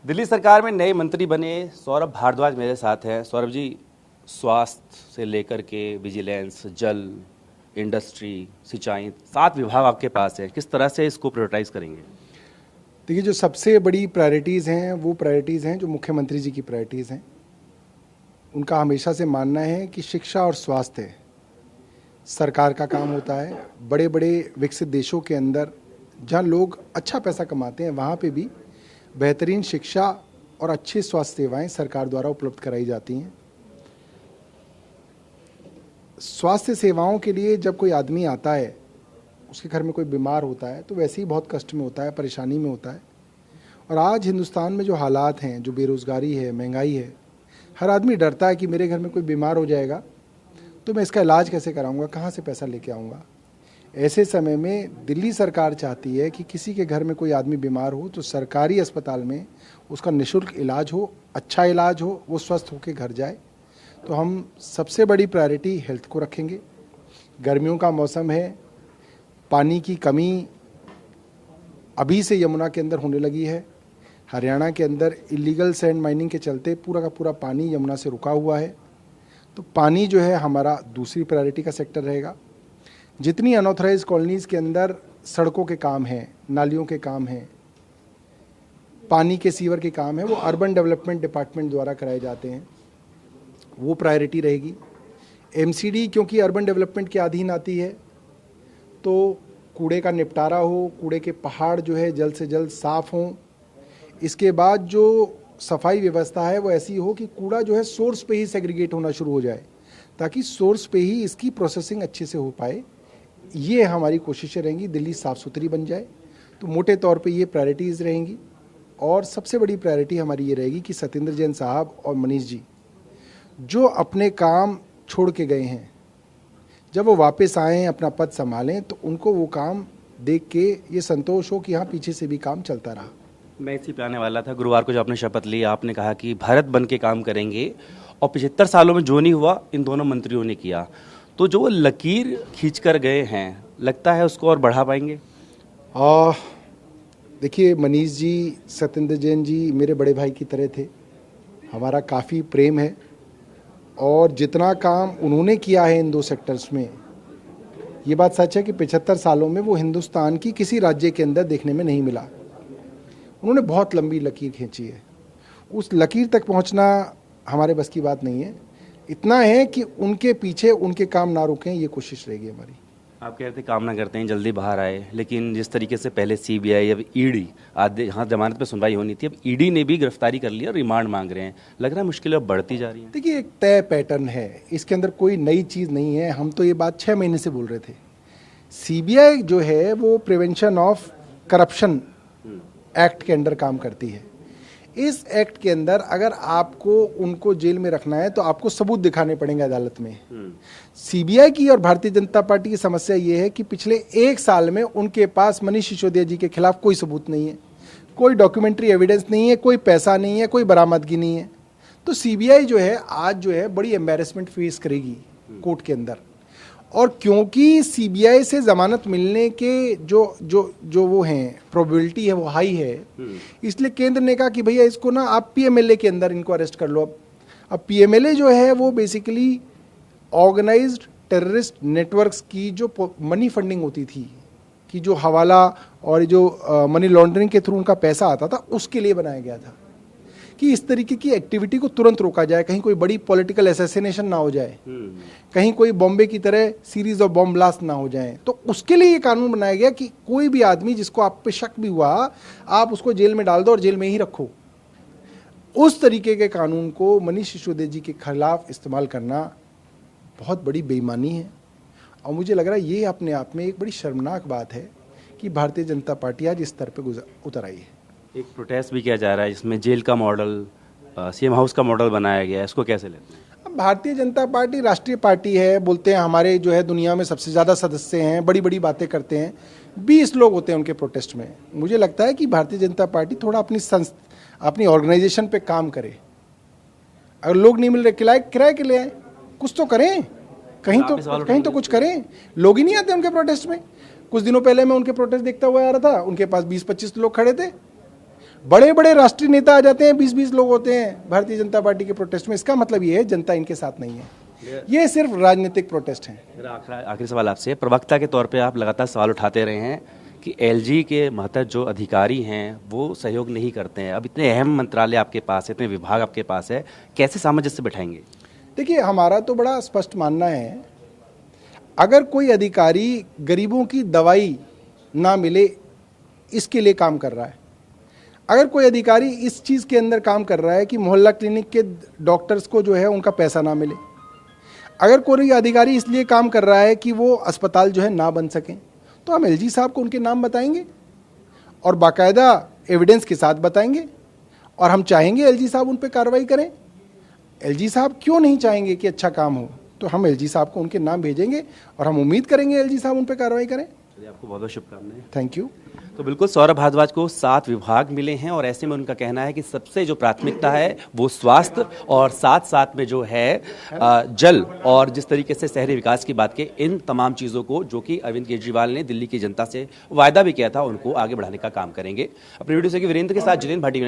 दिल्ली सरकार में नए मंत्री बने सौरभ भारद्वाज मेरे साथ हैं। सौरभ जी, स्वास्थ्य से लेकर के विजिलेंस, जल, इंडस्ट्री, सिंचाई, 7 विभाग आपके पास है। किस तरह से इसको प्रायोरिटाइज करेंगे? देखिए, जो सबसे बड़ी प्रायोरिटीज़ हैं वो प्रायोरिटीज़ हैं जो मुख्यमंत्री जी की प्रायोरिटीज़ हैं। उनका हमेशा से मानना है कि शिक्षा और स्वास्थ्य सरकार का काम होता है। बड़े बड़े विकसित देशों के अंदर जहाँ लोग अच्छा पैसा कमाते हैं वहाँ पे भी बेहतरीन शिक्षा और अच्छी स्वास्थ्य सेवाएं सरकार द्वारा उपलब्ध कराई जाती हैं। स्वास्थ्य सेवाओं के लिए जब कोई आदमी आता है, उसके घर में कोई बीमार होता है, तो वैसे ही बहुत कष्ट में होता है, परेशानी में होता है। और आज हिंदुस्तान में जो हालात हैं, जो बेरोज़गारी है, महंगाई है, हर आदमी डरता है कि मेरे घर में कोई बीमार हो जाएगा तो मैं इसका इलाज कैसे कराऊंगा, कहाँ से पैसा लेके आऊँगा। ऐसे समय में दिल्ली सरकार चाहती है कि किसी के घर में कोई आदमी बीमार हो तो सरकारी अस्पताल में उसका निःशुल्क इलाज हो, अच्छा इलाज हो, वो स्वस्थ होकर घर जाए। तो हम सबसे बड़ी प्रायोरिटी हेल्थ को रखेंगे। गर्मियों का मौसम है, पानी की कमी अभी से यमुना के अंदर होने लगी है। हरियाणा के अंदर इलीगल सैंड माइनिंग के चलते पूरा का पूरा पानी यमुना से रुका हुआ है। तो पानी जो है हमारा दूसरी प्रायोरिटी का सेक्टर रहेगा। जितनी अनऑथराइज कॉलोनीज़ के अंदर सड़कों के काम हैं, नालियों के काम हैं, पानी के सीवर के काम है, वो अर्बन डेवलपमेंट डिपार्टमेंट द्वारा कराए जाते हैं, वो प्रायोरिटी रहेगी। एमसीडी क्योंकि अर्बन डेवलपमेंट के अधीन आती है, तो कूड़े का निपटारा हो, कूड़े के पहाड़ जो है जल्द से जल्द साफ़ हों। इसके बाद जो सफाई व्यवस्था है वो ऐसी हो कि कूड़ा जो है सोर्स पे ही सेग्रीगेट होना शुरू हो जाए, ताकि सोर्स पे ही इसकी प्रोसेसिंग अच्छे से हो पाए। ये हमारी कोशिशें रहेंगी, दिल्ली साफ़ सुथरी बन जाए। तो मोटे तौर पे ये प्रायोरिटीज़ रहेंगी। और सबसे बड़ी प्रायोरिटी हमारी ये रहेगी कि सत्येंद्र जैन साहब और मनीष जी जो अपने काम छोड़ के गए हैं, जब वो वापस आएँ, अपना पद संभालें, तो उनको वो काम देख के ये संतोष हो कि हाँ, पीछे से भी काम चलता रहा। मैं इसी पे आने वाला था। गुरुवार को जो आपने शपथ ली, आपने कहा कि भारत बन के काम करेंगे, और 75 सालों में जो नहीं हुआ इन दोनों मंत्रियों ने किया। तो जो वो लकीर खींच कर गए हैं, लगता है उसको और बढ़ा पाएंगे? देखिए, मनीष जी, सत्येंद्र जैन जी मेरे बड़े भाई की तरह थे। हमारा काफ़ी प्रेम है और जितना काम उन्होंने किया है इन 2 सेक्टर्स में, ये बात सच है कि 75 सालों में वो हिंदुस्तान की किसी राज्य के अंदर देखने में नहीं मिला। उन्होंने बहुत लंबी लकीर खींची है। उस लकीर तक पहुंचना हमारे बस की बात नहीं है। इतना है कि उनके पीछे उनके काम ना रुकें, ये कोशिश रहेगी हमारी। आप कह रहे थे कामना करते हैं जल्दी बाहर आए, लेकिन जिस तरीके से पहले सीबीआई, अब ईडी, आधे यहाँ जमानत पे सुनवाई होनी थी, अब ईडी ने भी गिरफ्तारी कर लिया और रिमांड मांग रहे हैं। लग रहा है मुश्किलें अब बढ़ती जा रही हैं। देखिए, एक तय पैटर्न है, इसके अंदर कोई नई चीज़ नहीं है। हम तो ये बात 6 महीने से बोल रहे थे। सीबीआई जो है वो प्रिवेंशन ऑफ करप्शन एक्ट के अंडर काम करती है। इस एक्ट के अंदर अगर आपको उनको जेल में रखना है तो आपको सबूत दिखाने पड़ेंगे अदालत में। सीबीआई की और भारतीय जनता पार्टी की समस्या ये है कि पिछले 1 साल में उनके पास मनीष सिसोदिया जी के खिलाफ कोई सबूत नहीं है, कोई डॉक्यूमेंट्री एविडेंस नहीं है, कोई पैसा नहीं है, कोई बरामदगी नहीं है। तो सीबीआई जो है आज जो है बड़ी एम्बेरसमेंट फेस करेगी कोर्ट के अंदर। और क्योंकि सीबीआई से जमानत मिलने के जो वो हैं प्रोबेबिलिटी है वो हाई है, इसलिए केंद्र ने कहा कि भैया इसको ना आप पीएमएलए के अंदर इनको अरेस्ट कर लो। अब पीएमएलए जो है वो बेसिकली ऑर्गेनाइज्ड टेररिस्ट नेटवर्क्स की जो मनी फंडिंग होती थी, कि जो हवाला और जो मनी लॉन्ड्रिंग के थ्रू उनका पैसा आता था, उसके लिए बनाया गया था कि इस तरीके की एक्टिविटी को तुरंत रोका जाए, कहीं कोई बड़ी पॉलिटिकल असैसिनेशन ना हो जाए, कहीं कोई बॉम्बे की तरह सीरीज ऑफ बॉम्ब ब्लास्ट ना हो जाए। तो उसके लिए ये कानून बनाया गया कि कोई भी आदमी जिसको आप पे शक भी हुआ, आप उसको जेल में डाल दो और जेल में ही रखो। उस तरीके के कानून को मनीष सिसोदिया जी के खिलाफ इस्तेमाल करना बहुत बड़ी बेईमानी है। और मुझे लग रहा है ये अपने आप में एक बड़ी शर्मनाक बात है कि भारतीय जनता पार्टी आज इस स्तर पर उतर आई है। एक प्रोटेस्ट भी किया जा रहा है जिसमें जेल का मॉडल, सीएम हाउस का मॉडल बनाया गया है, इसको कैसे लेते हैं? अब भारतीय जनता पार्टी राष्ट्रीय पार्टी है, बोलते हैं हमारे जो है दुनिया में सबसे ज़्यादा सदस्य हैं, बड़ी बड़ी बातें करते हैं। 20 लोग होते हैं उनके प्रोटेस्ट में। मुझे लगता है कि भारतीय जनता पार्टी थोड़ा अपनी ऑर्गेनाइजेशन पे काम करे। अगर लोग नहीं मिल रहे, किराए के लिए आए, कुछ तो करें, कहीं तो कुछ करें। लोग ही नहीं आते उनके प्रोटेस्ट में। कुछ दिनों पहले मैं उनके प्रोटेस्ट देखता हुआ आ रहा था, उनके पास 20-25 लोग खड़े थे। बड़े बड़े राष्ट्रीय नेता आ जाते हैं, 20-20 लोग होते हैं भारतीय जनता पार्टी के प्रोटेस्ट में। इसका मतलब ये है जनता इनके साथ नहीं है, ये सिर्फ राजनीतिक प्रोटेस्ट है। मेरा आखिरी सवाल आपसे, प्रवक्ता के तौर पे आप लगातार सवाल उठाते रहे हैं कि एलजी के महत्व जो अधिकारी हैं वो सहयोग नहीं करते हैं। अब इतने अहम मंत्रालय आपके पास है, इतने विभाग आपके पास है, कैसे सामंजस्य बिठाएंगे? देखिए, हमारा तो बड़ा स्पष्ट मानना है, अगर कोई अधिकारी गरीबों की दवाई ना मिले इसके लिए काम कर रहा है, अगर कोई अधिकारी इस चीज़ के अंदर काम कर रहा है कि मोहल्ला क्लिनिक के डॉक्टर्स को जो है उनका पैसा ना मिले, अगर कोई अधिकारी इसलिए काम कर रहा है कि वो अस्पताल जो है ना बन सकें, तो हम एलजी साहब को उनके नाम बताएंगे और बाकायदा एविडेंस के साथ बताएंगे, और हम चाहेंगे एलजी साहब उन पर कार्रवाई करें। एलजी साहब क्यों नहीं चाहेंगे कि अच्छा काम हो, तो हम एलजी साहब को उनके नाम भेजेंगे और हम उम्मीद करेंगे एलजी साहब उन पर कार्रवाई करें। आपको बहुत बहुत शुभकामनाएं। Thank you. तो बिल्कुल सौरभ भारद्वाज को 7 विभाग मिले हैं और ऐसे में उनका कहना है कि सबसे जो प्राथमिकता है वो स्वास्थ्य और साथ साथ में जो है जल और जिस तरीके से शहरी विकास की बात की, इन तमाम चीज़ों को जो कि अरविंद केजरीवाल ने दिल्ली की जनता से वायदा भी किया था उनको आगे बढ़ाने का काम करेंगे। अपनी वीडियो से वीरेंद्र के साथ जितेंद्र भाटी।